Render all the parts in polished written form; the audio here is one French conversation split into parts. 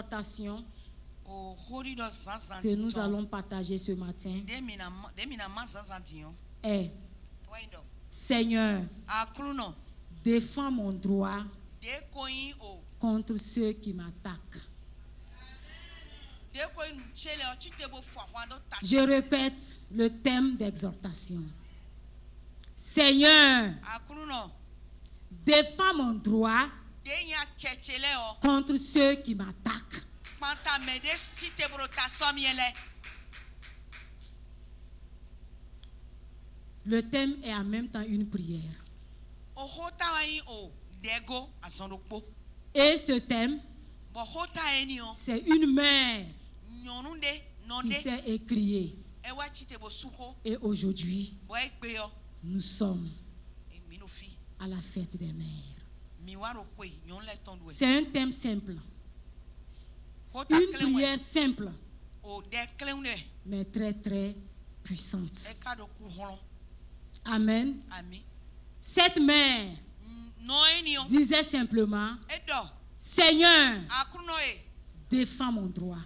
exhortation que nous allons partager ce matin est: Seigneur, défends mon droit contre ceux qui m'attaquent. Je répète le thème d'exhortation. Seigneur, défends mon droit contre ceux qui m'attaquent. Le thème est en même temps une prière. Et ce thème, c'est une mère qui s'est écriée. Et aujourd'hui, nous sommes à la fête des mères. C'est un thème simple. Une prière simple, mais très très puissante. Amen. Cette mère disait simplement: Seigneur, défends mon droit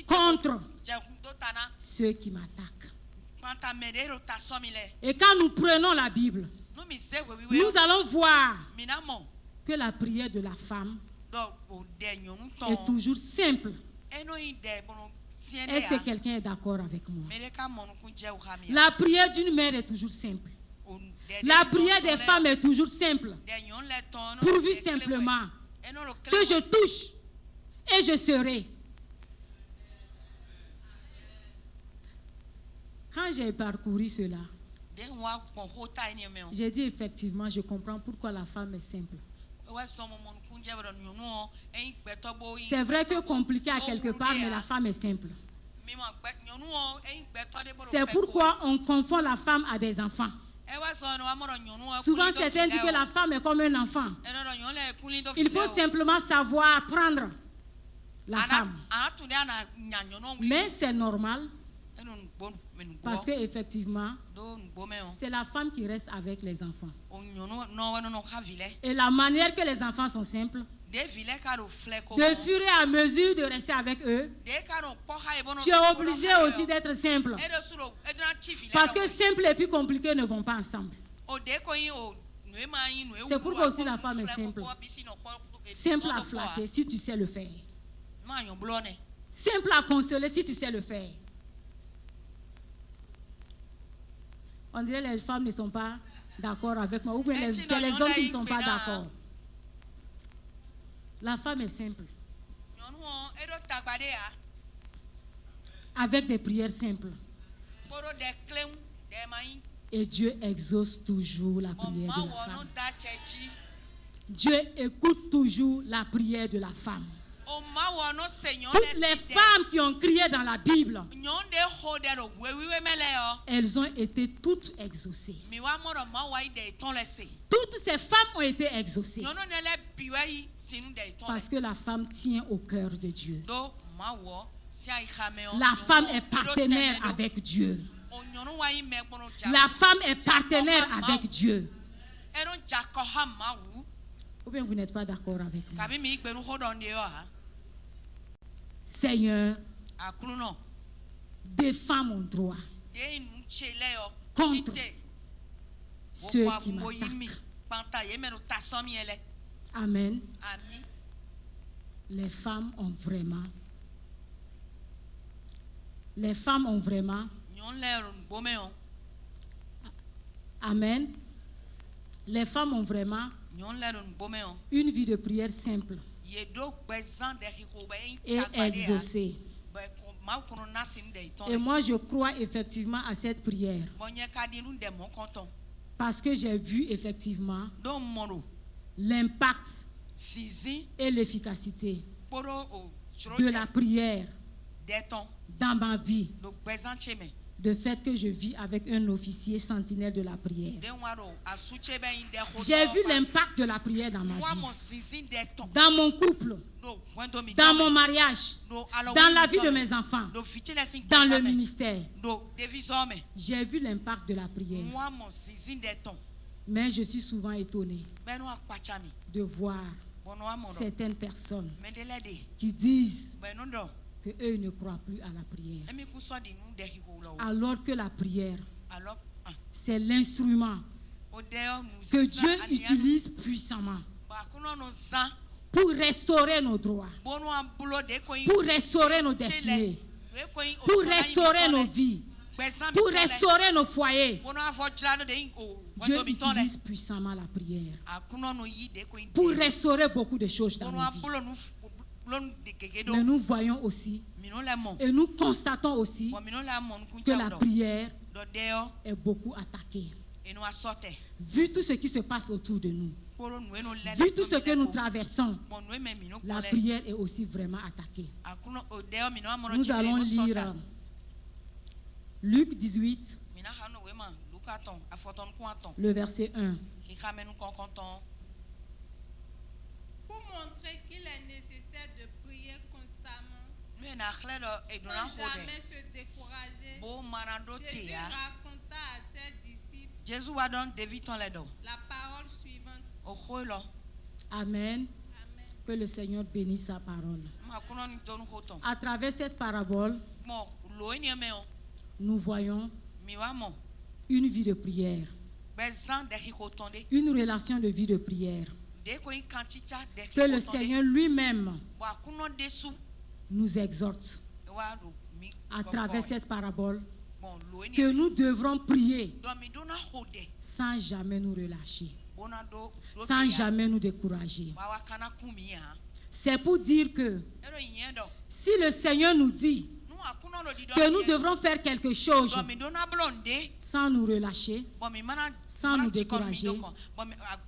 contre ceux qui m'attaquent. Et quand nous prenons la Bible, nous allons voir que la prière de la femme est toujours simple. Est-ce que quelqu'un est d'accord avec moi? La prière d'une mère est toujours simple. La prière des femmes est toujours simple. Pourvu simplement que je touche et je serai. Quand j'ai parcouru cela, j'ai dit effectivement, je comprends pourquoi la femme est simple. C'est vrai que compliqué à quelque part, mais la femme est simple. C'est pourquoi on confond la femme à des enfants. Souvent, certains disent que la femme est comme un enfant. Il faut simplement savoir prendre la femme. Mais c'est normal, parce qu'effectivement, c'est la femme qui reste avec les enfants. Et la manière que les enfants sont simples, de fur et à mesure de rester avec eux, tu es obligé aussi d'être simple. Parce que simple et puis compliqué ne vont pas ensemble. C'est pourquoi aussi la femme est simple. Simple à flatter si tu sais le faire. Simple à consoler si tu sais le faire. On dirait que les femmes ne sont pas d'accord avec moi. Ou bien c'est les hommes qui ne sont pas d'accord. La femme est simple. Avec des prières simples. Et Dieu exauce toujours la prière de la femme. Dieu écoute toujours la prière de la femme. Toutes les femmes qui ont crié dans la Bible, elles ont été toutes exaucées. Toutes ces femmes ont été exaucées. Parce que la femme tient au cœur de Dieu. La femme est partenaire avec Dieu. La femme est partenaire avec Dieu. Ou bien vous n'êtes pas d'accord avec moi? Seigneur, défends mon droit contre ceux qui m'attaquent. Amen. Les femmes ont vraiment. Amen. Les femmes ont vraiment une vie de prière simple et exaucée. Et moi, je crois effectivement à cette prière. Parce que j'ai vu effectivement l'impact et l'efficacité de la prière dans ma vie. De fait que je vis avec un officier sentinelle de la prière. J'ai vu l'impact de la prière dans ma vie, dans mon couple, dans mon mariage, dans la vie de mes enfants, dans le ministère. J'ai vu l'impact de la prière. Mais je suis souvent étonnée de voir certaines personnes qui disent que eux ne croient plus à la prière. Alors que la prière, c'est l'instrument que Dieu utilise puissamment pour restaurer nos droits, pour restaurer nos destinées, pour restaurer nos vies, pour restaurer nos foyers. Dieu utilise puissamment la prière pour restaurer beaucoup de choses dans nos vies. Mais nous voyons aussi et nous constatons aussi que la prière est beaucoup attaquée. Vu tout ce qui se passe autour de nous, vu tout ce que nous traversons, la prière est aussi vraiment attaquée. Nous allons lire Luc 18, le verset 1. Pour montrer qu'il est nécessaire de prier constamment, sans jamais se décourager, Jésus raconta à ses disciples la parole suivante. Amen. Que le Seigneur bénisse sa parole. À travers cette parabole, nous voyons une vie de prière, une relation de vie de prière, que le Seigneur lui-même nous exhorte à travers cette parabole, que nous devrons prier sans jamais nous relâcher, sans jamais nous décourager. C'est pour dire que si le Seigneur nous dit que nous devrons faire quelque chose sans nous relâcher, sans nous décourager,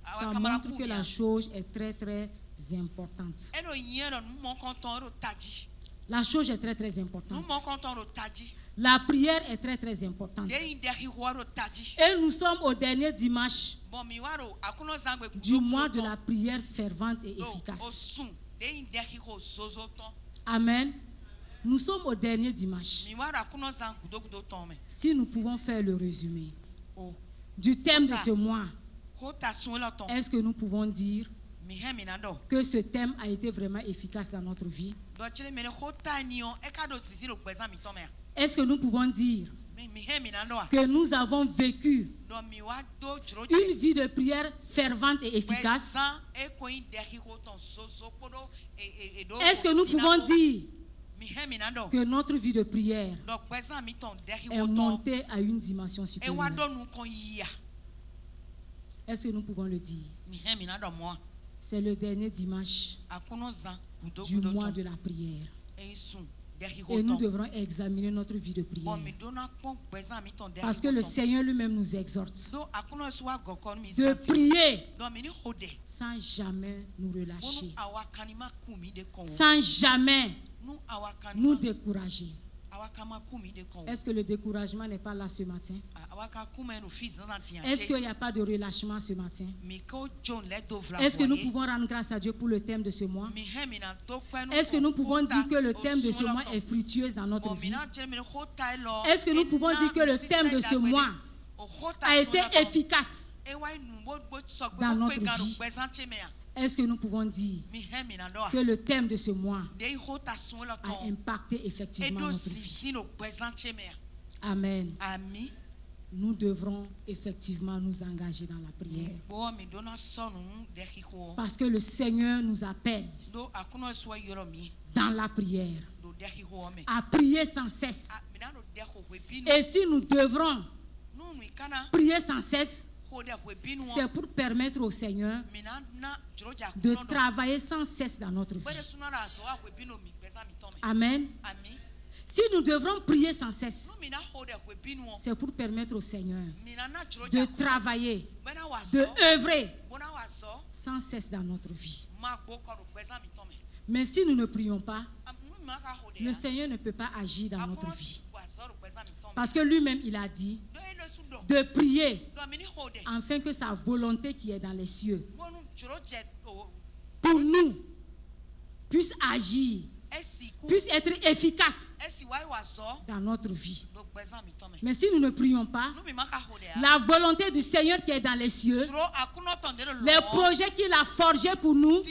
ça montre que la chose est très très importante. La chose est très très importante. La prière est très très importante. Et nous sommes au dernier dimanche du mois de la prière fervente et efficace. Amen. Nous sommes au dernier dimanche. Si nous pouvons faire le résumé du thème de ce mois, est-ce que nous pouvons dire que ce thème a été vraiment efficace dans notre vie? Est-ce que nous pouvons dire que nous avons vécu une vie de prière fervente et efficace? Est-ce que nous pouvons dire que notre vie de prière est montée à une dimension supérieure? Est-ce que nous pouvons le dire? C'est le dernier dimanche du mois de la prière. Et nous devrons examiner notre vie de prière. Parce que le Seigneur lui-même nous exhorte de prier sans jamais nous relâcher, sans jamais nous décourager. Est-ce que le découragement n'est pas là ce matin? Est-ce qu'il n'y a pas de relâchement ce matin? Est-ce que nous pouvons rendre grâce à Dieu pour le thème de ce mois? Est-ce que nous pouvons dire que le thème de ce mois est fructueux dans notre vie? Est-ce que nous pouvons dire que le thème de ce mois a été efficace dans notre vie? Est-ce que nous pouvons dire que le thème de ce mois a impacté effectivement notre vie? Amen. Nous devrons effectivement nous engager dans la prière. Parce que le Seigneur nous appelle dans la prière à prier sans cesse. Et si nous devrons prier sans cesse, c'est pour permettre au Seigneur de travailler sans cesse dans notre vie. Amen. Si nous devrons prier sans cesse, c'est pour permettre au Seigneur de travailler, de œuvrer sans cesse dans notre vie. Mais si nous ne prions pas, le Seigneur ne peut pas agir dans notre vie. Parce que lui-même, il a dit de prier afin que sa volonté qui est dans les cieux pour nous puisse agir puisse être efficace dans notre vie. Mais si nous ne prions pas, la volonté du Seigneur qui est dans les cieux, les projets qu'il a forgés pour nous,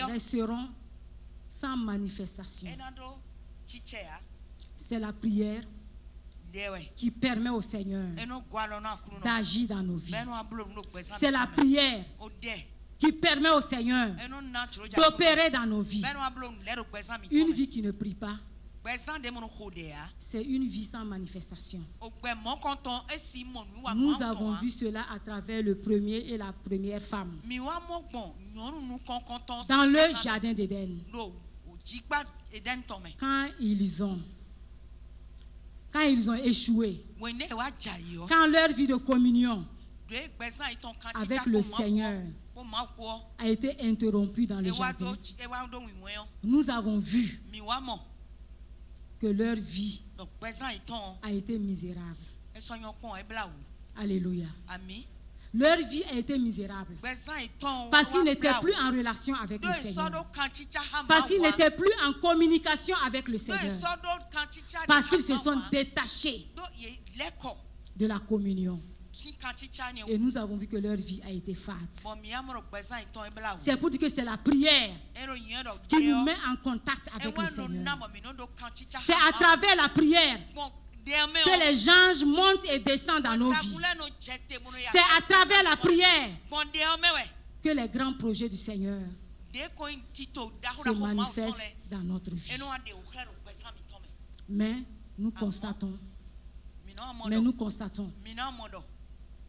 resteront sans manifestation. C'est la prière qui permet au Seigneur d'agir dans nos vies. C'est la prière qui permet au Seigneur d'opérer dans nos vies. Une vie qui ne prie pas, c'est une vie sans manifestation. Nous avons vu cela à travers le premier et la première femme dans le jardin d'Éden. Quand ils ont échoué, quand leur vie de communion avec le Seigneur a été interrompue dans le jardin, nous avons vu que leur vie a été misérable. Alléluia. Leur vie a été misérable parce qu'ils n'étaient plus en relation avec le Seigneur, parce qu'ils n'étaient plus en communication avec le Seigneur, parce qu'ils se sont détachés de la communion. Et nous avons vu que leur vie a été fade. C'est pour dire que c'est la prière qui nous met en contact avec le Seigneur. C'est à travers la prière que les anges montent et descendent dans nos vies. C'est à travers la prière que les grands projets du Seigneur se manifestent dans notre vie. Mais nous constatons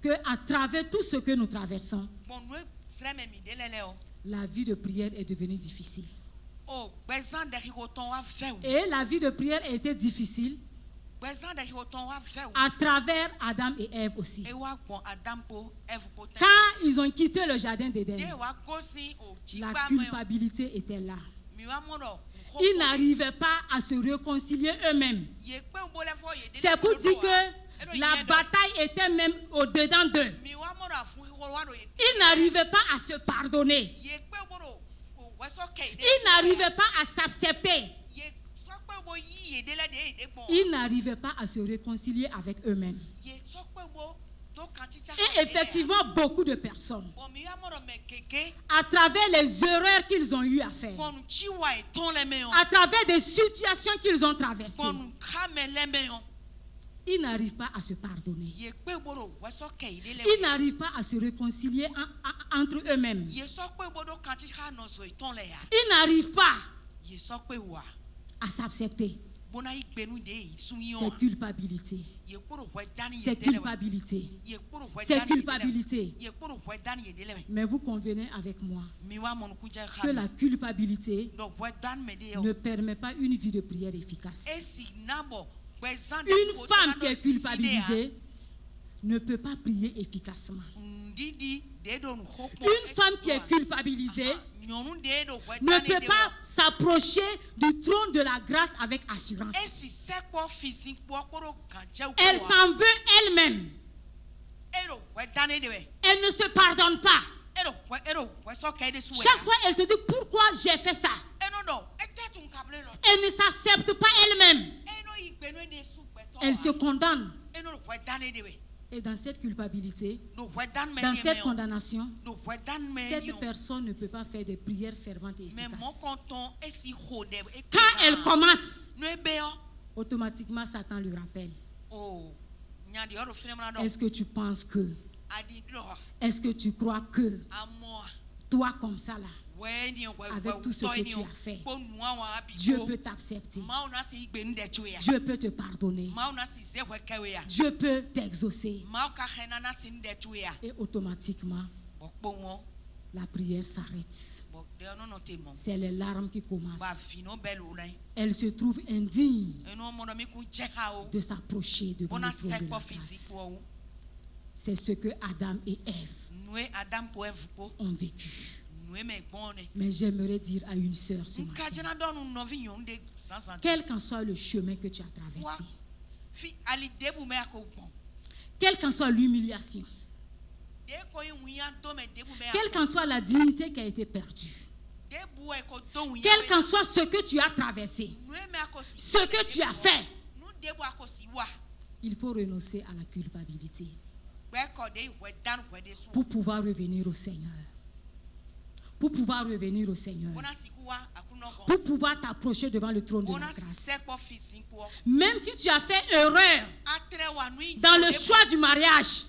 que à travers tout ce que nous traversons, la vie de prière est devenue difficile. Et la vie de prière a été difficile à travers Adam et Ève aussi. Quand ils ont quitté le jardin d'Éden, la culpabilité était là. Ils n'arrivaient pas à se réconcilier eux-mêmes. C'est pour dire que la bataille était même au-dedans d'eux. Ils n'arrivaient pas à se pardonner. Ils n'arrivaient pas à s'accepter. Ils n'arrivaient pas à se réconcilier avec eux-mêmes. Et effectivement, beaucoup de personnes, à travers les erreurs qu'ils ont eu à faire, à travers des situations qu'ils ont traversées, ils n'arrivent pas à se pardonner. Ils n'arrivent pas à se réconcilier entre eux-mêmes. Ils n'arrivent pas à s'accepter. C'est culpabilité. C'est culpabilité. C'est culpabilité. Mais vous convenez avec moi que la culpabilité ne permet pas une vie de prière efficace. Une femme qui est culpabilisée ne peut pas prier efficacement. Une femme qui est culpabilisée ne peut pas s'approcher du trône de la grâce avec assurance. Elle s'en veut elle-même. Elle ne se pardonne pas. Chaque fois, elle se dit pourquoi j'ai fait ça. Elle ne s'accepte pas elle-même. Elle se condamne. Et dans cette culpabilité, dans cette condamnation, cette personne ne peut pas faire des prières ferventes et efficaces. Quand elle commence, automatiquement Satan lui rappelle. Est-ce que tu penses que? Est-ce que tu crois que? Toi comme ça là, avec tout ce que tu as fait, Dieu peut t'accepter. Dieu peut te pardonner. Dieu peut t'exaucer. Et automatiquement, la prière s'arrête. C'est les larmes qui commencent. Elle se trouve indigne de s'approcher devant le trône de la grâce. C'est ce que Adam et Ève ont vécu. Mais j'aimerais dire à une sœur ce matin, quel qu'en soit le chemin que tu as traversé, quelle qu'en soit l'humiliation, quelle qu'en soit la dignité qui a été perdue, Quel qu'en soit ce que tu as traversé, ce que tu as fait, il faut renoncer à la culpabilité pour pouvoir revenir au Seigneur. Pour pouvoir revenir au Seigneur. Pour pouvoir t'approcher devant le trône de la grâce. Même si tu as fait erreur dans le choix du mariage,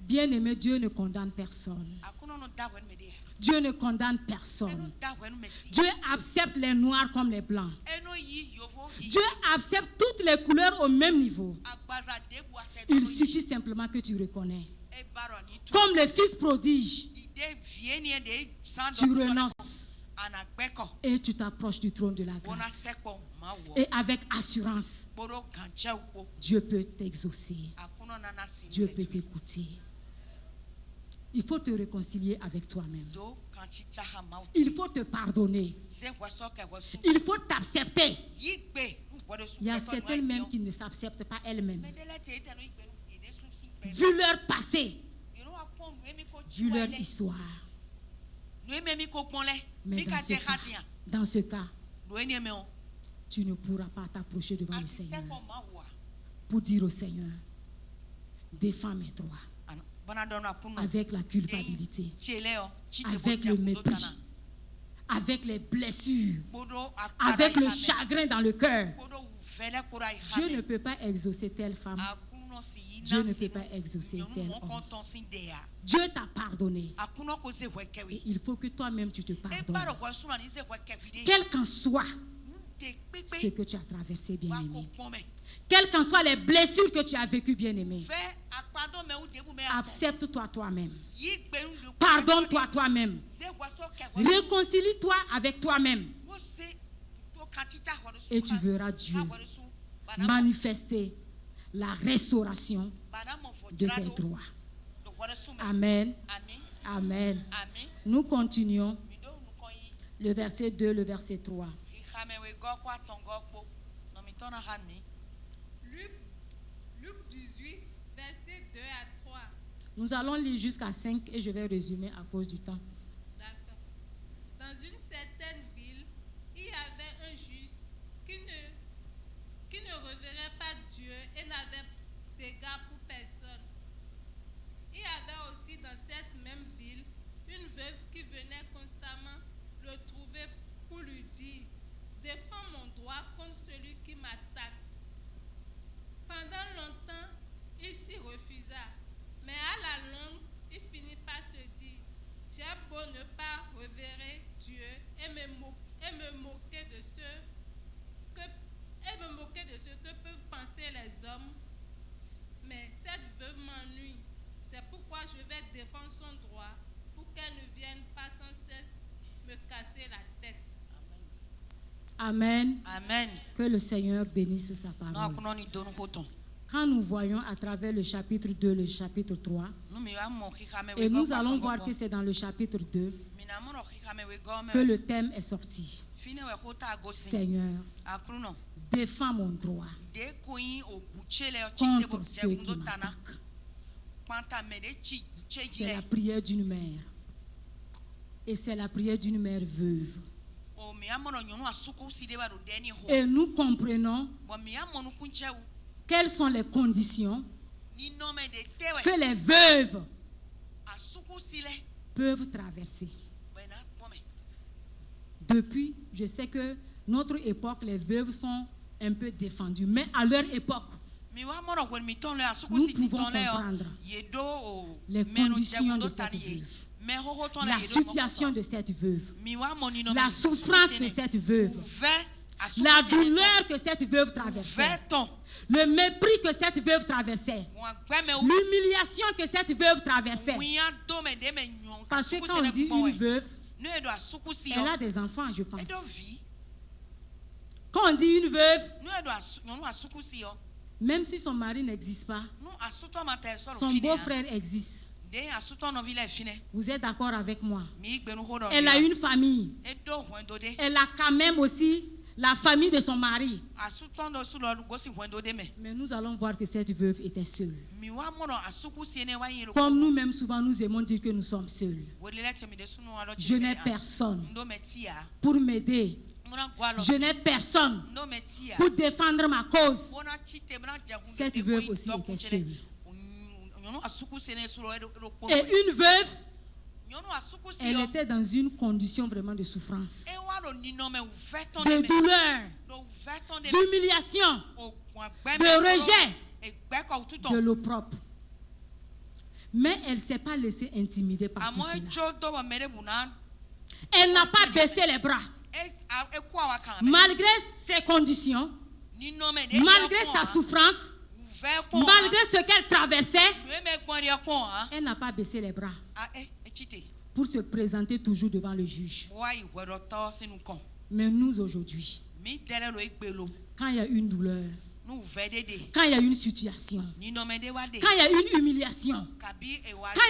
bien-aimé, Dieu ne condamne personne. Dieu ne condamne personne. Dieu accepte les noirs comme les blancs. Dieu accepte toutes les couleurs au même niveau. Il suffit simplement que tu reconnais. Comme le fils prodige, tu renonces et tu t'approches du trône de la grâce. Et avec assurance, Dieu peut t'exaucer. Dieu peut t'écouter. Il faut te réconcilier avec toi-même. Il faut te pardonner. Il faut t'accepter. Il y a certaines même qui ne s'acceptent pas elles-mêmes. Vu leur passé, vu leur histoire. Mais dans ce cas, tu ne pourras pas t'approcher devant le Seigneur pour dire au Seigneur, défends mes droits. Avec la culpabilité, avec le mépris, avec les blessures, avec le chagrin dans le cœur. Dieu ne peut pas exaucer telle femme. Dieu ne peut pas exaucer tel homme. Dieu t'a pardonné. Et il faut que toi-même tu te pardonnes. Quel qu'en soit ce que tu as traversé, bien-aimé. Quelles qu'en soient les blessures que tu as vécues, bien-aimé. Accepte-toi toi-même. Pardonne-toi toi-même. Réconcilie-toi avec toi-même. Et tu verras Dieu manifester la restauration de tes droits. Amen. Amen. Nous continuons. Le verset 2, le verset 3. Luc 18, verset 2 à 3. Nous allons lire jusqu'à 5 et je vais résumer à cause du temps. D'accord. Dans une certaine ville, il y avait un juge qui ne reverrait pas Dieu et n'avait d'égard pour personne. Il y avait aussi dans cette même ville une veuve qui venait constamment le trouver pour lui dire: défends mon droit contre celui qui m'attaque. Pendant longtemps, il s'y refusa, mais à la longue, il finit par se dire: j'ai beau ne pas revérer Dieu et me moquer de ce que peuvent penser les hommes, mais cette veuve m'ennuie. C'est pourquoi je vais défendre son droit pour qu'elle ne vienne pas sans cesse me casser la tête. Amen. Amen. Que le Seigneur bénisse sa parole. Quand nous voyons à travers le chapitre 2, le chapitre 3, et nous allons voir que c'est dans le chapitre 2 que le thème est sorti. Seigneur, défends mon droit contre ceux qui m'attaquent. C'est la prière d'une mère. Et c'est la prière d'une mère veuve. Et nous comprenons quelles sont les conditions que les veuves peuvent traverser. Depuis, je sais que notre époque, les veuves sont un peu défendues. Mais à leur époque, nous pouvons comprendre les conditions de cette veuve, la situation de cette veuve, la souffrance de cette veuve, la douleur que cette veuve traversait, le mépris que cette veuve traversait, l'humiliation que cette veuve traversait. Parce que quand on dit une veuve, elle a des enfants, je pense. Quand on dit une veuve, même si son mari n'existe pas, son beau-frère existe. Vous êtes d'accord avec moi? Elle a une famille. Elle a quand même aussi la famille de son mari. Mais nous allons voir que cette veuve était seule. Comme nous-mêmes, souvent, nous aimons dire que nous sommes seuls. Je n'ai personne pour m'aider. Je n'ai personne pour défendre ma cause. Cette veuve aussi était seule. Et une veuve, elle était dans une condition vraiment de souffrance, de douleur, d'humiliation, de rejet, de l'opprobre. Mais elle ne s'est pas laissée intimider par tout cela. Elle n'a pas baissé les bras. Malgré ses conditions, malgré sa souffrance, malgré ce qu'elle traversait, elle n'a pas baissé les bras pour se présenter toujours devant le juge. Mais nous aujourd'hui, quand il y a une douleur, quand il y a une situation, quand il y a une humiliation, quand il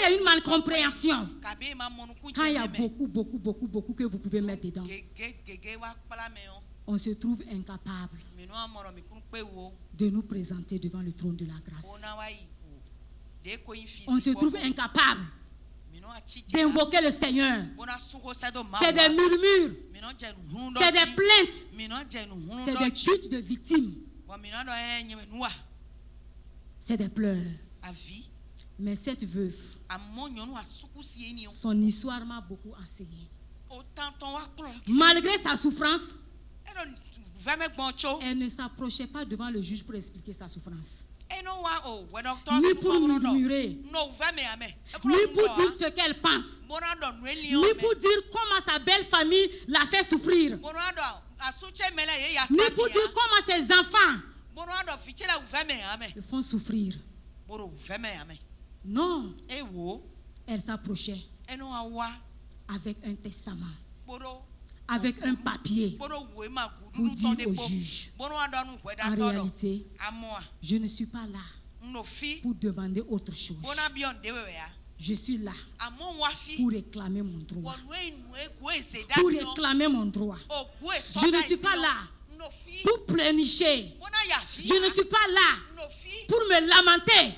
y a une malcompréhension, quand il y a beaucoup que vous pouvez mettre dedans, on se trouve incapable de nous présenter devant le trône de la grâce. On se trouve incapable d'invoquer le Seigneur. C'est des murmures, c'est des plaintes, c'est des cultes de victimes, c'est des pleurs. Mais cette veuve, son histoire m'a beaucoup enseigné. Malgré sa souffrance, elle ne s'approchait pas devant le juge pour expliquer sa souffrance, ni pour murmurer, ni pour dire ce qu'elle pense, ni pour dire comment sa belle famille l'a fait souffrir, ni pour dire comment ses enfants le font souffrir. Non, elle s'approchait avec un testament, avec un papier pour dire au juge, en réalité, je ne suis pas là pour demander autre chose. Je suis là pour réclamer mon droit. Pour réclamer mon droit. Je ne suis pas là pour pleurnicher. Je ne suis pas là pour me lamenter.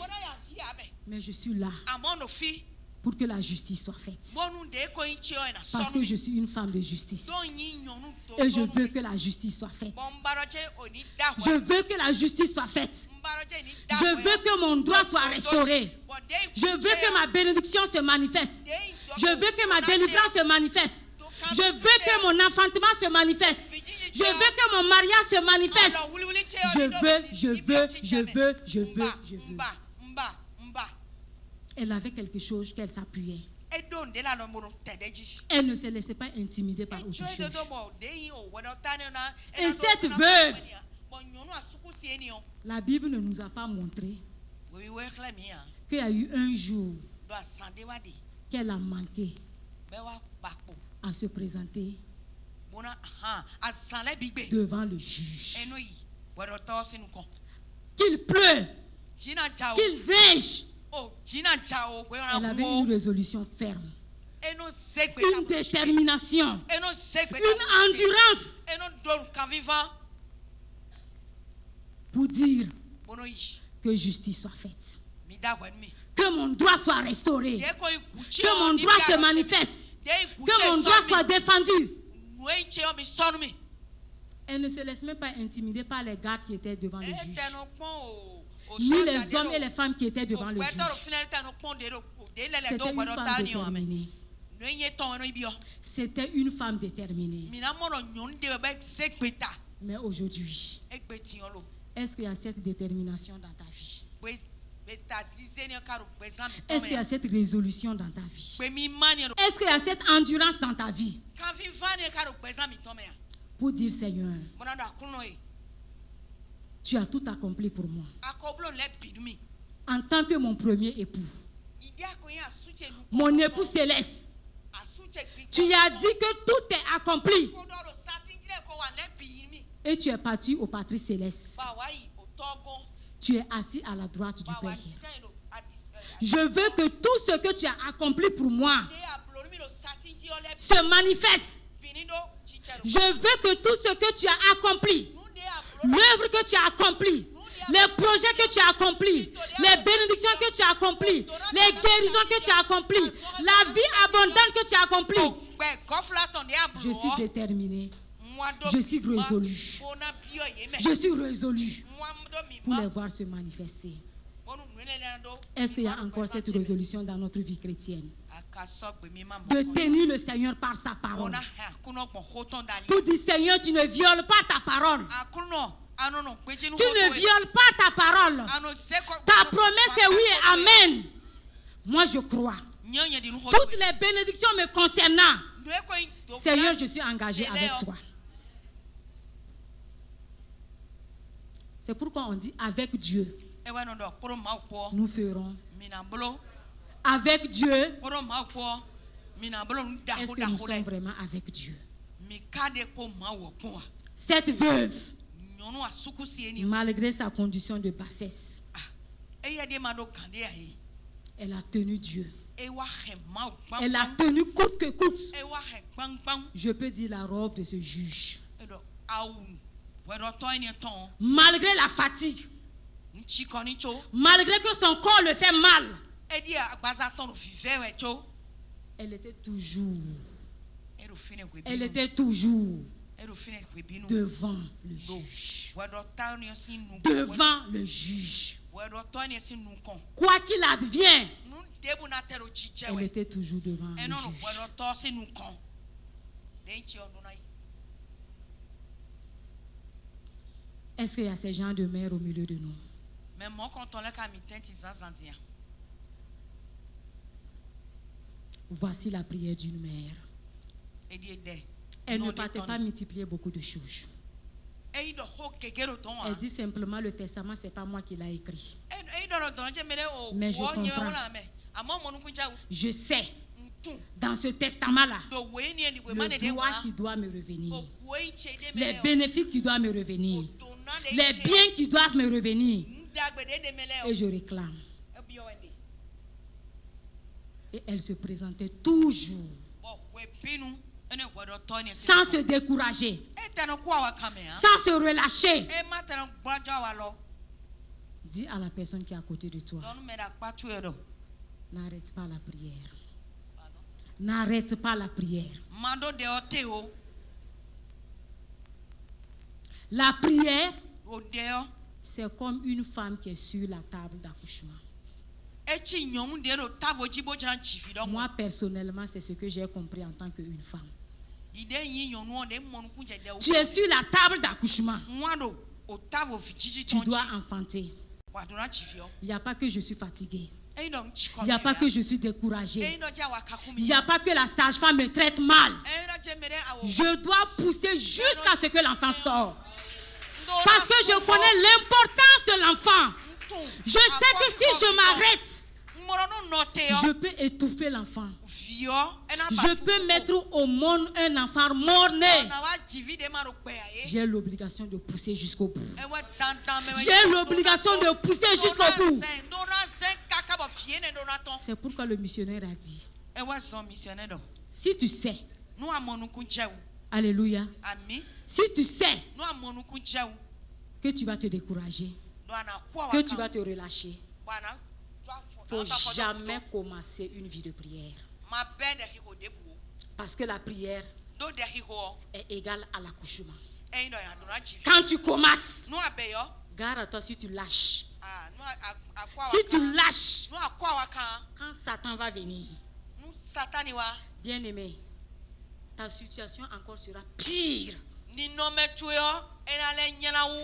Mais je suis là pour que la justice soit faite. Parce que je suis une femme de justice. Et je veux que la justice soit faite. Je veux que la justice soit faite. Je veux que mon droit soit restauré. Je veux que ma bénédiction se manifeste. Je veux que ma délivrance se manifeste. Je veux que mon enfantement se manifeste. Je veux que mon mariage se manifeste. Je veux. Elle avait quelque chose qu'elle s'appuyait. Elle ne se laissait pas intimider par autre chose. Et cette veuve, la Bible ne nous a pas montré qu'il y a eu un jour qu'elle a manqué à se présenter devant le juge. Qu'il pleuve, qu'il neige, elle avait une résolution ferme, une détermination, une endurance pour dire que justice soit faite, que mon droit soit restauré, que mon droit se manifeste, que mon droit soit défendu. Elle ne se laisse même pas intimider par les gardes qui étaient devant le juge, ni les hommes et les femmes qui étaient devant le juge. C'était une femme déterminée. C'était une femme déterminée. Mais aujourd'hui, est-ce qu'il y a cette détermination dans ta vie? Est-ce qu'il y a cette résolution dans ta vie? Est-ce qu'il y a cette endurance dans ta vie pour dire, Seigneur, tu as tout accompli pour moi en tant que mon premier époux, mon époux céleste. Tu as dit que tout est accompli et tu es parti au Patrie céleste. Tu es assis à la droite du Père. Je veux que tout ce que tu as accompli pour moi se manifeste Je veux que tout ce que tu as accompli, l'œuvre que tu as accomplie, les projets que tu as accomplis, les bénédictions que tu as accomplies, les guérisons que tu as accomplies, la vie abondante que tu as accomplie. Je suis déterminé. Je suis résolu. Je suis résolu pour les voir se manifester. Est-ce qu'il y a encore cette résolution dans notre vie chrétienne? De tenir le Seigneur par sa parole. Pour dire, Seigneur, tu ne violes pas ta parole. Tu ne violes pas ta parole. Ta promesse est oui et amen. Moi, je crois. Toutes les bénédictions me concernant, Seigneur, je suis engagé avec toi. C'est pourquoi on dit avec Dieu, nous ferons. Avec Dieu, est-ce que nous sommes vraiment avec Dieu? Cette veuve, malgré sa condition de bassesse, elle a tenu Dieu. Elle a tenu coûte que coûte. Je peux dire la robe de ce juge. Malgré la fatigue, malgré que son corps le fait mal, elle était toujours devant le juge. Devant le juge. Quoi qu'il advienne, elle était toujours devant le juge. Est-ce qu'il y a ces gens de mère au milieu de nous? Voici la prière d'une mère. Elle ne partait pas multiplier beaucoup de choses. Elle dit simplement, le testament, ce n'est pas moi qui l'ai écrit. Mais je comprends. Je sais, dans ce testament-là, le droit qui doit me revenir, les bénéfices qui doivent me revenir, les biens qui doivent me revenir. Et je réclame. Et elle se présentait toujours, sans se décourager, sans se relâcher. Dis à la personne qui est à côté de toi, n'arrête pas la prière. N'arrête pas la prière. La prière, c'est comme une femme qui est sur la table d'accouchement. Moi, personnellement, c'est ce que j'ai compris en tant qu'une femme. Tu es sur la table d'accouchement. Tu dois enfanter. Il n'y a pas que je suis fatiguée. Il n'y a pas que je suis découragée. Il n'y a pas que la sage-femme me traite mal. Je dois pousser jusqu'à ce que l'enfant sorte. Parce que je connais l'importance de l'enfant. Je sais que si je m'arrête, je peux étouffer l'enfant. Je peux mettre au monde un enfant mort-né. J'ai l'obligation de pousser jusqu'au bout. J'ai l'obligation de pousser jusqu'au bout. C'est pourquoi le missionnaire a dit, si tu sais, alléluia, si tu sais que tu vas te décourager, que tu vas te relâcher, il ne faut jamais commencer une vie de prière. Parce que la prière est égale à l'accouchement. Quand tu commences, garde à toi si tu lâches. Si tu lâches, quand Satan va venir, bien aimé, ta situation encore sera pire.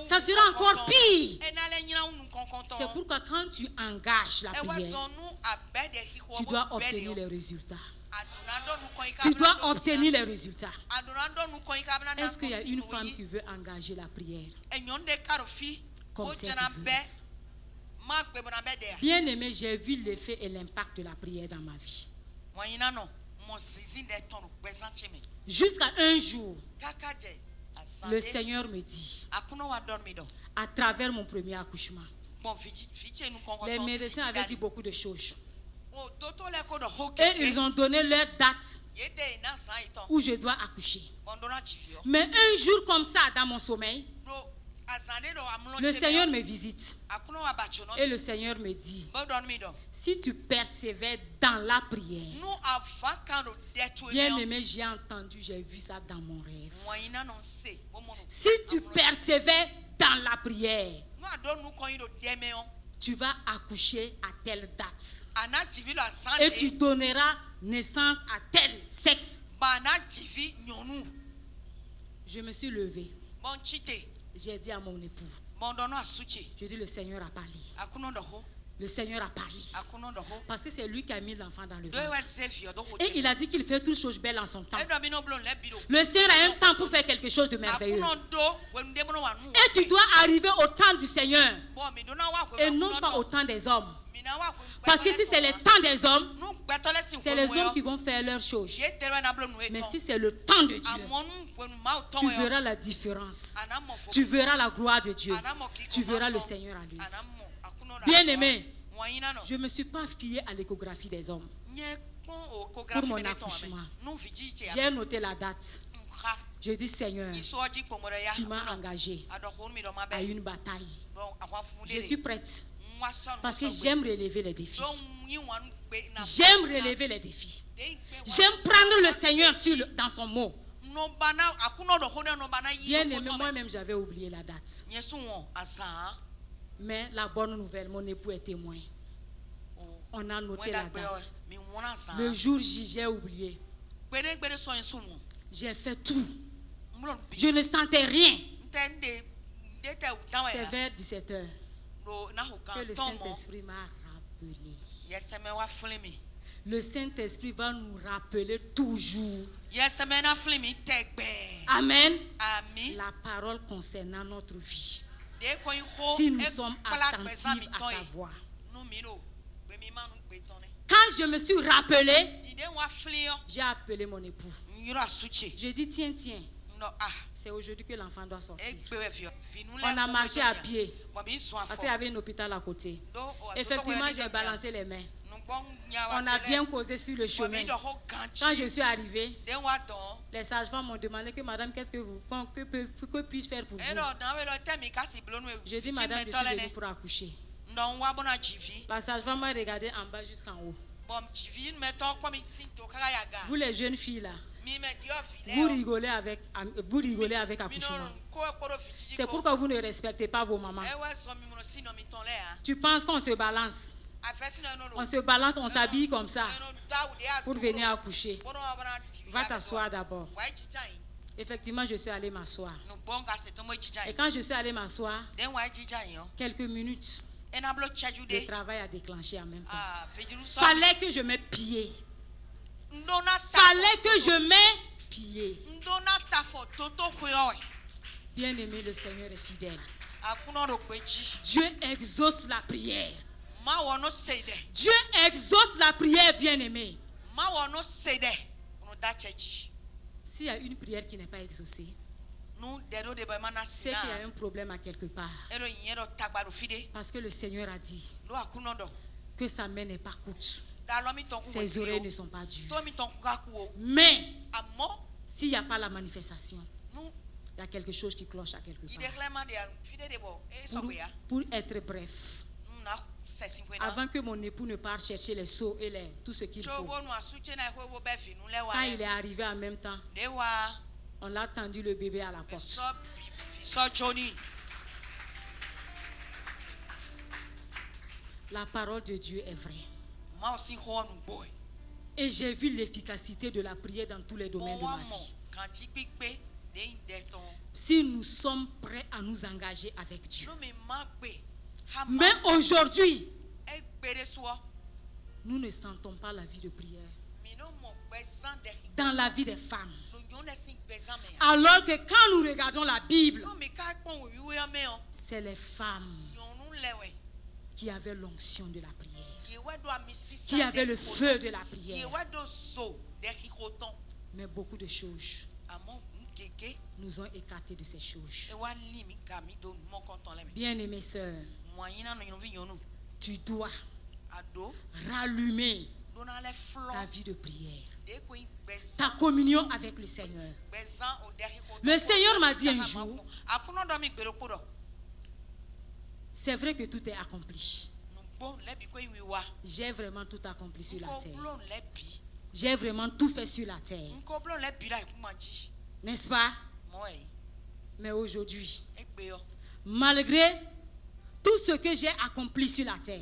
Ça sera encore pire. C'est pourquoi quand tu engages la prière, tu dois obtenir les résultats. Tu dois obtenir les résultats. Est-ce qu'il y a une femme qui veut engager la prière comme cette veuve? Bien aimé, j'ai vu l'effet et l'impact de la prière dans ma vie. Jusqu'à un jour, le Seigneur me dit, à travers mon premier accouchement, les médecins avaient dit beaucoup de choses. Et ils ont donné leur date où je dois accoucher. Mais un jour comme ça, dans mon sommeil, le Seigneur me visite. Et le Seigneur me dit, si tu persévères dans la prière, bien aimé, j'ai entendu, j'ai vu ça dans mon rêve. Si tu persévères dans la prière, tu vas accoucher à telle date. Et tu donneras naissance à tel sexe. Je me suis levée. J'ai dit à mon époux, je dis, le Seigneur a parlé. Le Seigneur a parlé. Parce que c'est lui qui a mis l'enfant dans le ventre. Et il a dit qu'il fait toutes choses belles en son temps. Le Seigneur a un temps pour faire quelque chose de merveilleux. Et tu dois arriver au temps du Seigneur. Et non pas au temps des hommes. Parce que si c'est le temps des hommes, c'est les hommes qui vont faire leurs choses. Mais si c'est le temps de Dieu, tu verras la différence. Tu verras la gloire de Dieu. Tu verras le Seigneur à lui. Bien aimé, je ne me suis pas fiée à l'échographie des hommes pour mon accouchement. J'ai noté la date. Je dis, Seigneur, tu m'as engagé à une bataille. Je suis prête parce que j'aime relever les défis. J'aime relever les défis. J'aime prendre le Seigneur dans son mot. Bien aimé, moi-même j'avais oublié la date. Mais la bonne nouvelle, mon époux est témoin. On a noté la date. Le jour J, j'ai oublié. J'ai fait tout. Je ne sentais rien. C'est vers 17h que le Saint-Esprit m'a rappelé. Le Saint-Esprit va nous rappeler toujours. Amen. La parole concernant notre vie. Si nous sommes attentifs à sa voix. Quand je me suis rappelé, j'ai appelé mon époux. Je dis, tiens. C'est aujourd'hui que l'enfant doit sortir. On a marché à pied parce qu'il y avait un hôpital à côté. Effectivement, j'ai balancé les mains. On a bien causé sur le chemin. Quand je suis arrivée, les sages-femmes m'ont demandé que madame, que puis-je faire pour vous? Je dis, madame, je suis venue pour accoucher. La sage-femme m'a regardé en bas jusqu'en haut. Vous les jeunes filles là, vous rigolez avec accouchement. C'est pourquoi vous ne respectez pas vos mamans. Tu penses qu'on se balance? On se balance, on s'habille comme ça pour venir accoucher. Va t'asseoir d'abord. Effectivement, je suis allée m'asseoir. Et quand je suis allée m'asseoir, quelques minutes, le travail a déclenché en même temps. Fallait que je mette pied. Fallait que je mette pied. Bien aimé, le Seigneur est fidèle. Dieu exauce la prière. Dieu exauce la prière, bien aimé. S'il y a une prière qui n'est pas exaucée, c'est qu'il y a un problème à quelque part. Parce que le Seigneur a dit que sa main n'est pas courte, ses oreilles ne sont pas dures. Mais s'il n'y a pas la manifestation, il y a quelque chose qui cloche à quelque part. Pour être bref, avant que mon époux ne parte chercher les seaux et tout ce qu'il faut, quand il est arrivé en même temps, on a tendu le bébé à la porte. La parole de Dieu est vraie. Et j'ai vu l'efficacité de la prière dans tous les domaines de ma vie. Si nous sommes prêts à nous engager avec Dieu. Mais aujourd'hui, nous ne sentons pas la vie de prière dans la vie des femmes. Alors que quand nous regardons la Bible, c'est les femmes qui avaient l'onction de la prière, qui avaient le feu de la prière. Mais beaucoup de choses nous ont écartés de ces choses. Bien-aimées sœurs, tu dois rallumer ta vie de prière, ta communion avec le Seigneur. Le Seigneur m'a dit un jour, c'est vrai que tout est accompli. J'ai vraiment tout accompli sur la terre. J'ai vraiment tout fait sur la terre. N'est-ce pas? Mais aujourd'hui, malgré tout ce que j'ai accompli sur la terre,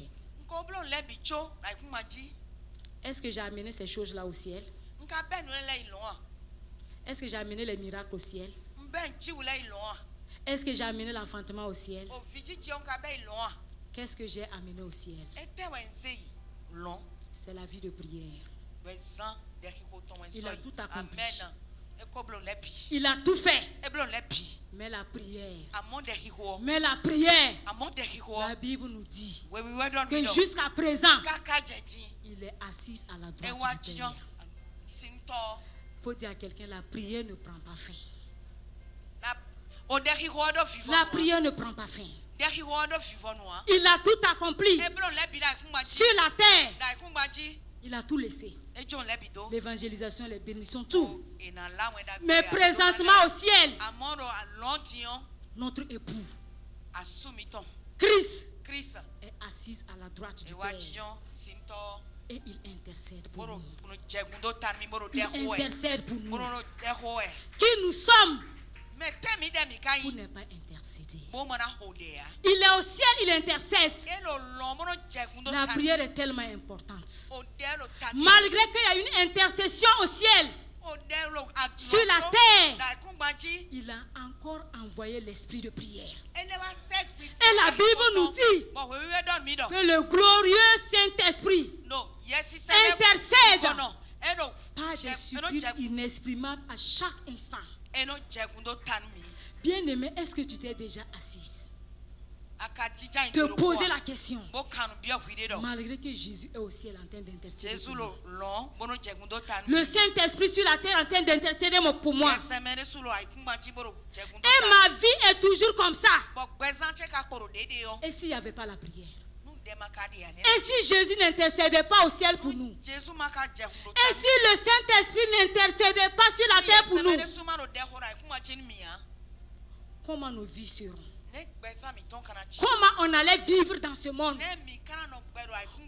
est-ce que j'ai amené ces choses-là au ciel? Est-ce que j'ai amené les miracles au ciel? Est-ce que j'ai amené l'enfantement au ciel? Qu'est-ce que j'ai amené au ciel? C'est la vie de prière. Il a tout accompli. Il a tout fait. Mais la prière, la Bible nous dit que jusqu'à présent, il est assis à la droite du Père. Il faut dire à quelqu'un, la prière ne prend pas fin. La prière ne prend pas fin. Il a tout accompli sur la terre. Il a tout laissé. L'évangélisation, les bénédictions, tout. Mais présentement au ciel, notre époux, Christ, est assis à la droite du Père. Et il intercède pour nous. Il intercède pour nous. Qui nous sommes pour ne pas intercéder. Il est au ciel, il intercède. La prière est tellement importante. Malgré qu'il y a une intercession au ciel, sur la terre, il a encore envoyé l'esprit de prière. Et la Bible nous dit que le glorieux Saint-Esprit intercède par des suppliques inexprimables à chaque instant. Bien-aimé, est-ce que tu t'es déjà assise? Te poser la question. Malgré que Jésus est au ciel en train d'intercéder pour moi. Le Saint-Esprit sur la terre en train d'intercéder pour moi. Et ma vie est toujours comme ça. Et s'il n'y avait pas la prière? Et si Jésus n'intercédait pas au ciel pour nous? Et si le Saint-Esprit n'intercédait pas sur la terre pour nous? Comment nos vies seront? Comment on allait vivre dans ce monde?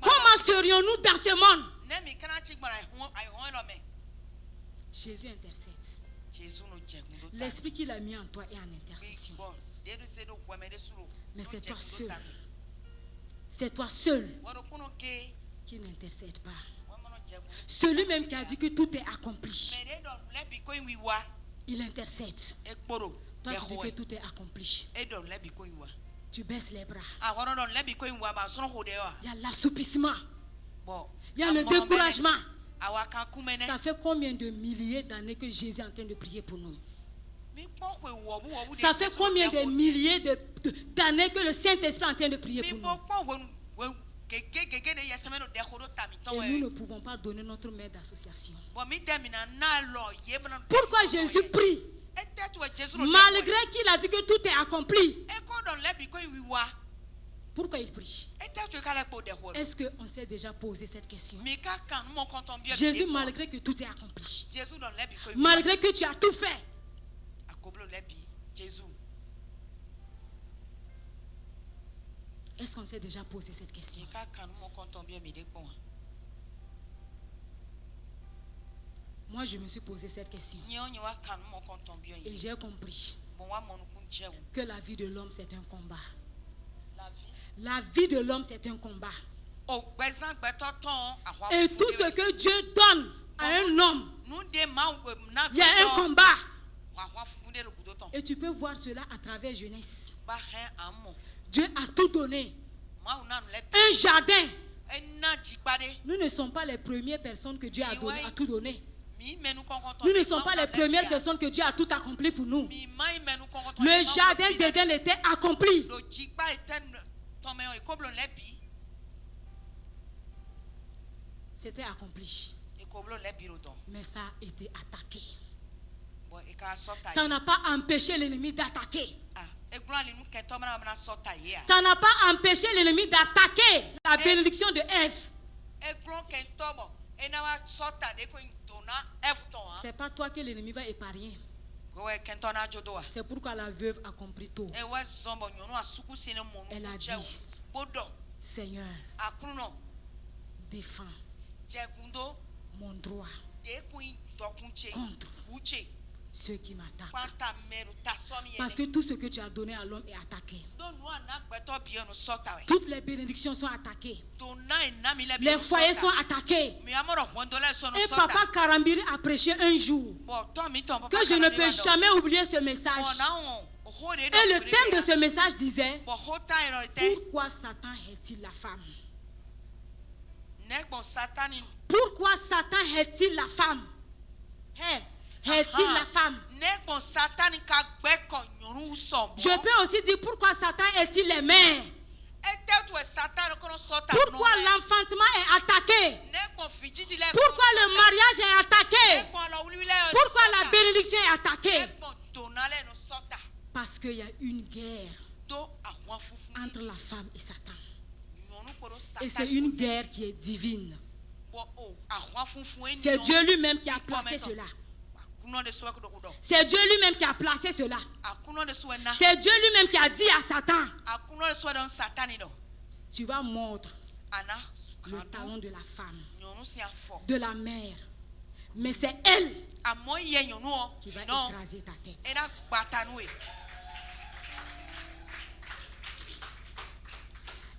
Comment serions-nous dans ce monde? Jésus intercède. L'esprit qu'il a mis en toi est en intercession. Mais c'est toi seul. C'est toi seul qui n'intercède pas. Celui même qui a dit que tout est accompli, il intercède. Toi, tu dis que tout est accompli. Tu baisses les bras. Il y a l'assoupissement. Il y a le découragement. Ça fait combien de milliers d'années que Jésus est en train de prier pour nous? Ça fait combien de milliers d'années que le Saint-Esprit est en train de prier pour nous? Et nous ne pouvons pas donner notre main d'association. Pourquoi Jésus prie? Malgré qu'il a dit que tout est accompli. Pourquoi il prie? Est-ce qu'on s'est déjà posé cette question? Jésus, malgré que tout est accompli, malgré que tu as tout fait, est-ce qu'on s'est déjà posé cette question? Moi, je me suis posé cette question. Et j'ai compris que la vie de l'homme, c'est un combat. La vie de l'homme, c'est un combat. Et tout ce que Dieu donne à un homme, il y a un combat. Et tu peux voir cela à travers Genèse. Dieu a tout donné. Un jardin. Nous ne sommes pas les premières personnes que Dieu a tout donné. Nous ne sommes pas les premières personnes que Dieu a tout accompli pour nous. Le jardin d'Éden était accompli. C'était accompli. Mais ça a été attaqué. Ça n'a pas empêché l'ennemi d'attaquer. Ça n'a pas empêché l'ennemi d'attaquer la bénédiction de Ève. C'est pas toi que l'ennemi va épargner. C'est pourquoi la veuve a compris tôt. Elle a dit, Seigneur, défends mon droit contre ceux qui m'attaquent. Parce que tout ce que tu as donné à l'homme est attaqué. Toutes les bénédictions sont attaquées. Les foyers sont attaqués. Et Papa Karambiri a prêché un jour que je ne peux jamais oublier ce message. Et le thème de ce message disait, pourquoi Satan hait-il la femme? Pourquoi Satan hait-il la femme? Hait-il la femme? Je peux aussi dire pourquoi Satan hait-il les mères? Pourquoi l'enfantement est attaqué? Pourquoi le mariage est attaqué? Pourquoi la bénédiction est attaquée? Parce qu'il y a une guerre entre la femme et Satan. Et c'est une guerre qui est divine. C'est Dieu lui-même qui a placé cela. C'est Dieu lui-même qui a placé cela. C'est Dieu lui-même qui a dit à Satan, tu vas mordre le talon de la femme, de la mère. Mais c'est elle qui va écraser ta tête.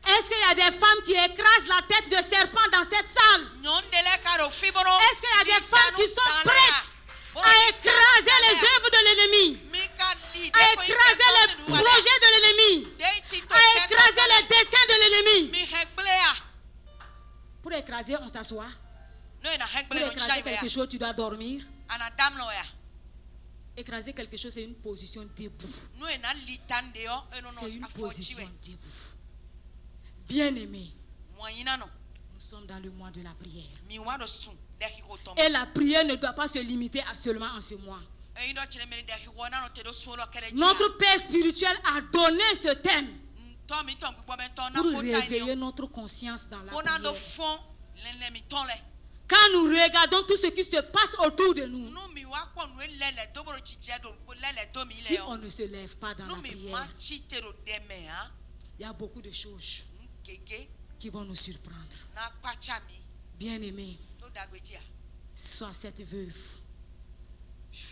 Est-ce qu'il y a des femmes qui écrasent la tête de serpent dans cette salle? Est-ce qu'il y a des femmes qui sont prêtes à écraser les œuvres de l'ennemi, à écraser les projets de l'ennemi, à écraser les desseins de l'ennemi? Pour écraser, on s'assoit. Pour écraser quelque chose, tu dois dormir. Écraser quelque chose, c'est une position debout. C'est une position debout. Bien-aimés, nous sommes dans le mois de la prière. Et la prière ne doit pas se limiter à seulement en ce mois. Notre Père spirituel a donné ce thème pour réveiller notre conscience dans la prière. Quand nous regardons tout ce qui se passe autour de nous, si on ne se lève pas dans la prière, il y a beaucoup de choses qui vont nous surprendre. Bien-aimés, sois cette veuve.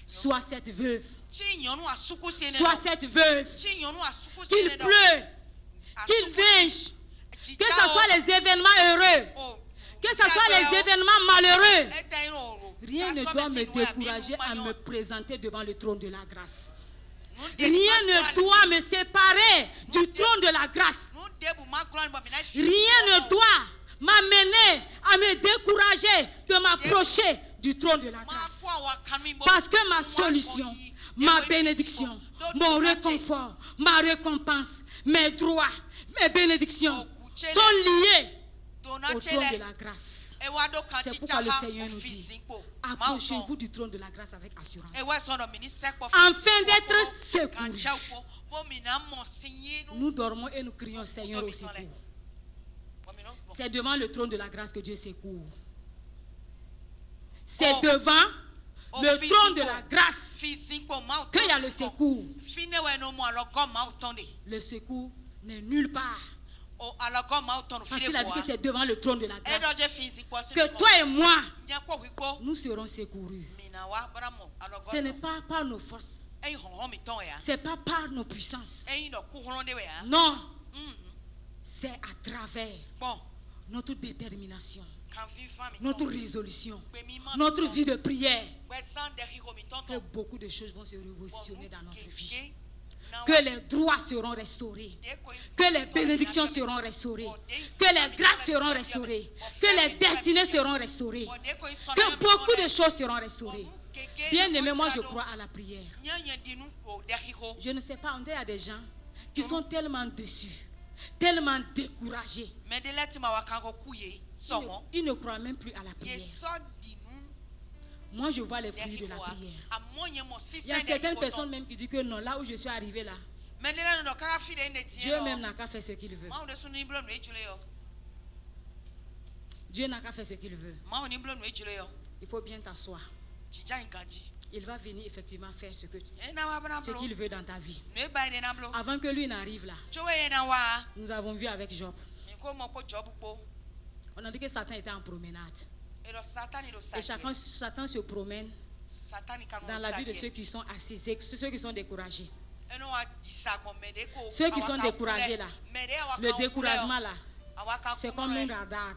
Sois cette veuve. Sois cette veuve. Qu'il pleut, qu'il neige, que ce soit les événements heureux, que ce soit les événements malheureux, rien ne doit me décourager à me présenter devant le trône de la grâce. Rien ne doit me séparer du trône de la grâce. Rien ne doit m'amener à me décourager de m'approcher du trône de la grâce. Parce que ma solution, ma bénédiction, mon réconfort, ma récompense, mes droits, mes bénédictions sont liés au trône de la grâce. C'est pourquoi le Seigneur nous dit, approchez-vous du trône de la grâce avec assurance, afin d'être secourus. Nous dormons et nous crions Seigneur au secours. C'est devant le trône de la grâce que Dieu secourt. C'est devant le trône de la grâce qu'il y a le secours. Le secours n'est nulle part. Parce qu'il a dit que c'est devant le trône de la grâce que toi et moi, nous serons secourus. Ce n'est pas par nos forces. Ce n'est pas par nos puissances. Non. C'est à travers notre détermination, notre résolution, notre vie de prière que beaucoup de choses vont se révolutionner dans notre vie. Que les droits seront restaurés, que les bénédictions seront restaurées, que les grâces seront restaurées, que les destinées seront restaurées, que beaucoup de choses seront restaurées. Bien aimé, moi je crois à la prière. Je ne sais pas, on dit à des gens qui sont tellement déçus, tellement découragés. Ils ne croient même plus à la prière. Moi, je vois les fruits de la prière. Il y a certaines personnes même qui disent que non, là où je suis arrivé là, Dieu même n'a qu'à faire ce qu'il veut. Dieu n'a qu'à faire ce qu'il veut. Il faut bien t'asseoir. Il va venir effectivement faire ce qu'il veut dans ta vie. Avant que lui n'arrive là, nous avons vu avec Job. On a dit que Satan était en promenade. Et Satan se promène dans la vie de ceux qui sont assis, ceux qui sont découragés. Ceux qui sont découragés là, le découragement là, c'est comme un radar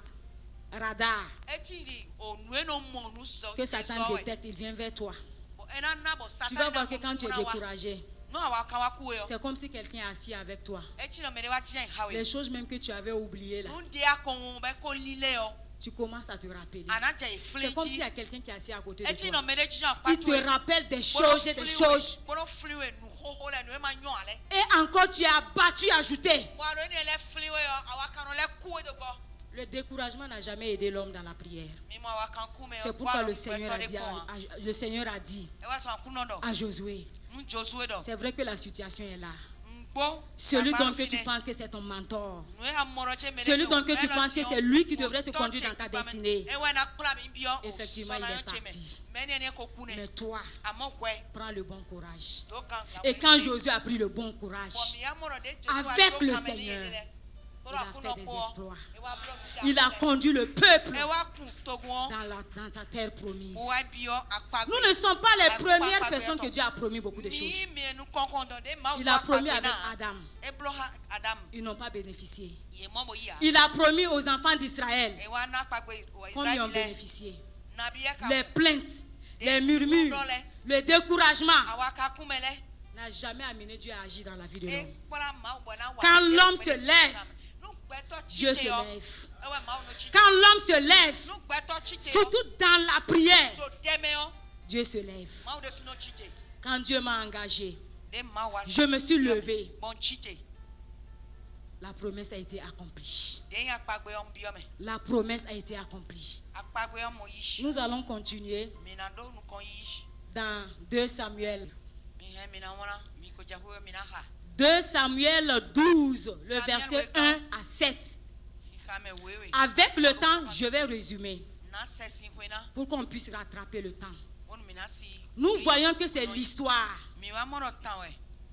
que Satan détecte, il vient vers toi. Tu vas voir que quand tu es découragé, c'est comme si quelqu'un est assis avec toi. Les choses même que tu avais oubliées là, tu commences à te rappeler. C'est comme s'il y a quelqu'un qui est assis à côté de toi. Il te rappelle des choses et des choses. Et encore tu as battu, ajouté. Le découragement n'a jamais aidé l'homme dans la prière. C'est pourquoi le Seigneur a dit à Josué, c'est vrai que la situation est là. Celui dont que tu penses que c'est ton mentor, celui dont que tu penses que c'est lui qui devrait te conduire dans ta destinée, effectivement il est parti. Mais toi, prends le bon courage. Et quand Josué a pris le bon courage, avec le Seigneur, il a fait des exploits. Il a conduit le peuple dans ta terre promise. Nous ne sommes pas les premières personnes que Dieu a promis beaucoup de choses. Il a promis avec Adam. Ils n'ont pas bénéficié. Il a promis aux enfants d'Israël. Combien ils ont bénéficié? Les plaintes, les murmures, le découragement n'a jamais amené Dieu à agir dans la vie de l'homme. Quand l'homme se lève, Dieu se lève. Quand l'homme se lève, surtout dans la prière, Dieu se lève. Quand Dieu m'a engagé, je me suis levé. La promesse a été accomplie. La promesse a été accomplie. Nous allons continuer dans 2 Samuel. 2 Samuel 12, le verset 1 à 7. Avec le temps, je vais résumer pour qu'on puisse rattraper le temps. Nous voyons que c'est l'histoire,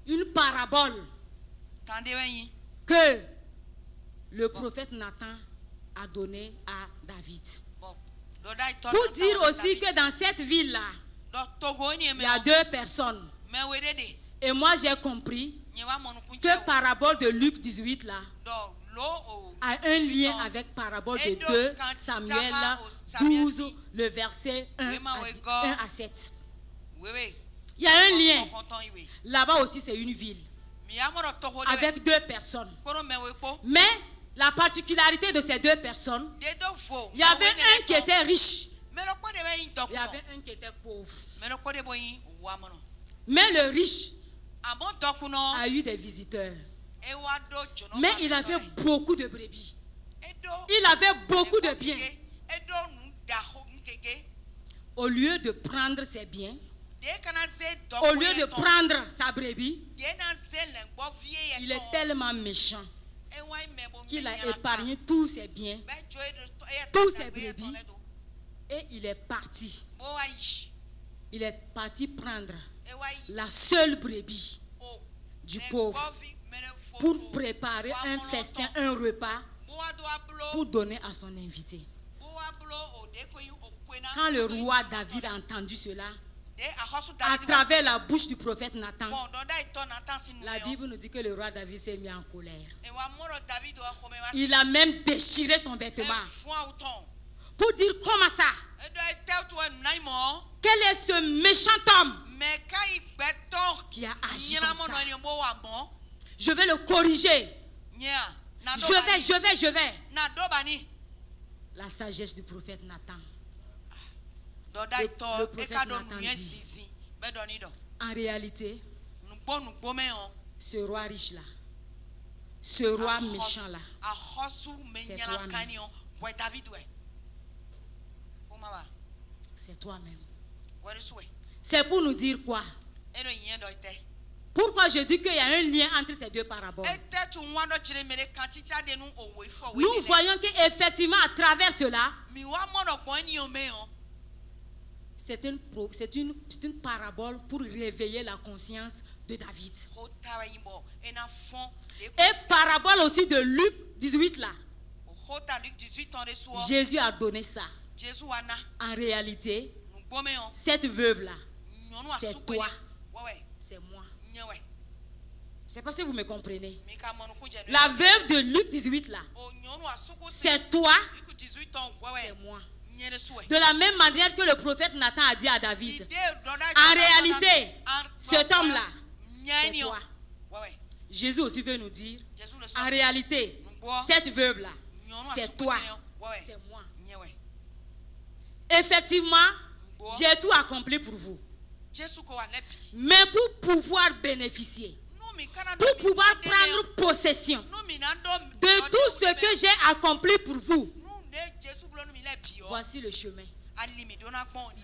une parabole que le prophète Nathan a donnée à David. Pour dire aussi que dans cette ville-là, il y a 2 personnes. Et moi j'ai compris que parabole de Luc 18 là a un lien avec parabole de 2 Samuel 12, le verset 1 à 7. Il y a un lien. Là-bas aussi c'est une ville avec 2 personnes. Mais la particularité de ces 2 personnes, il y avait un qui était riche, il y avait un qui était pauvre. Mais le riche a eu des visiteurs. Mais il avait beaucoup de brebis. Il avait beaucoup de biens. Au lieu de prendre ses biens, au lieu de prendre sa brebis, il est tellement méchant qu'il a épargné tous ses biens, tous ses brebis, et il est parti. Il est parti prendre la seule brebis du pauvre pour préparer un festin, un repas pour donner à son invité. Quand le roi David a entendu cela, à travers la bouche du prophète Nathan, la Bible nous dit que le roi David s'est mis en colère. Il a même déchiré son vêtement pour dire comment ça? Quel est ce méchant homme qui a agi comme ça? Je vais le corriger. Je vais. La sagesse du prophète Nathan. Le prophète Nathan dit, en réalité, ce roi riche là, ce roi méchant là, c'est toi-même. C'est toi-même. C'est pour nous dire quoi? Pourquoi je dis qu'il y a un lien entre ces deux paraboles? Nous voyons qu'effectivement, à travers cela, c'est une parabole pour réveiller la conscience de David. Et parabole aussi de Luc 18 là. Jésus a donné ça. En réalité, cette veuve là, c'est toi, c'est moi. C'est parce que vous me comprenez. La veuve de Luc 18 là, c'est toi, c'est moi. De la même manière que le prophète Nathan a dit à David, en réalité, cet homme-là, c'est toi. Jésus aussi veut nous dire, en réalité, cette veuve-là, c'est toi, c'est moi. Effectivement, j'ai tout accompli pour vous. Mais pour pouvoir bénéficier, pour pouvoir prendre possession de tout ce que j'ai accompli pour vous, voici le chemin.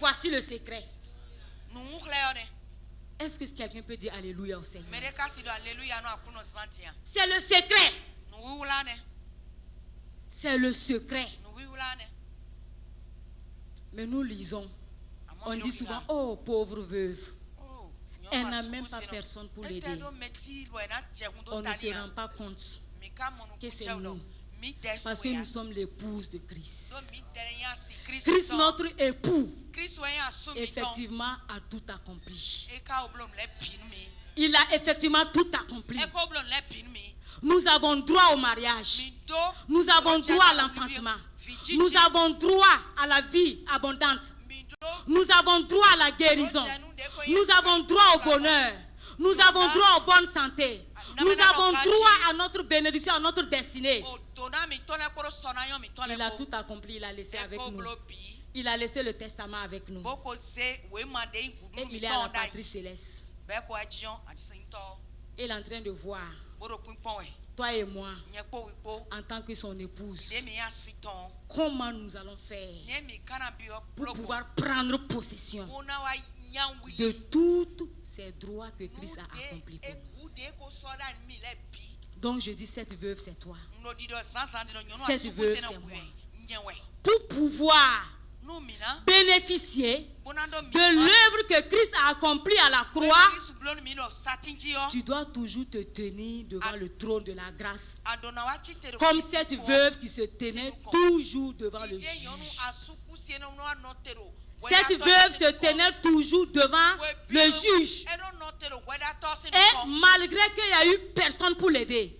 Voici le secret. Est-ce que quelqu'un peut dire Alléluia au Seigneur? C'est le secret. C'est le secret. Mais nous lisons. On dit souvent, oh pauvre veuve. Elle n'a même pas personne pour l'aider. On ne se rend pas compte que c'est nous. Parce que nous sommes l'épouse de Christ. Christ, notre époux, effectivement, a tout accompli. Il a effectivement tout accompli. Nous avons droit au mariage. Nous avons droit à l'enfantement. Nous avons droit à la vie abondante. Nous avons droit à la guérison. Nous avons droit au bonheur. Nous avons droit aux bonnes santé. Nous avons droit à notre bénédiction, à notre destinée. Il a tout accompli, il a laissé avec nous. Il a laissé le testament avec nous. Et il est à la patrie céleste. Il est en train de voir, toi et moi, en tant que son épouse, comment nous allons faire pour pouvoir prendre possession de tous ces droits que Christ a accomplis pour nous. Donc je dis, cette veuve c'est toi. Cette veuve c'est moi. Pour pouvoir bénéficier de l'œuvre que Christ a accomplie à la croix, tu dois toujours te tenir devant le trône de la grâce, comme cette veuve qui se tenait toujours devant le juge. Cette veuve se tenait toujours devant le juge. Et malgré qu'il n'y a eu personne pour l'aider,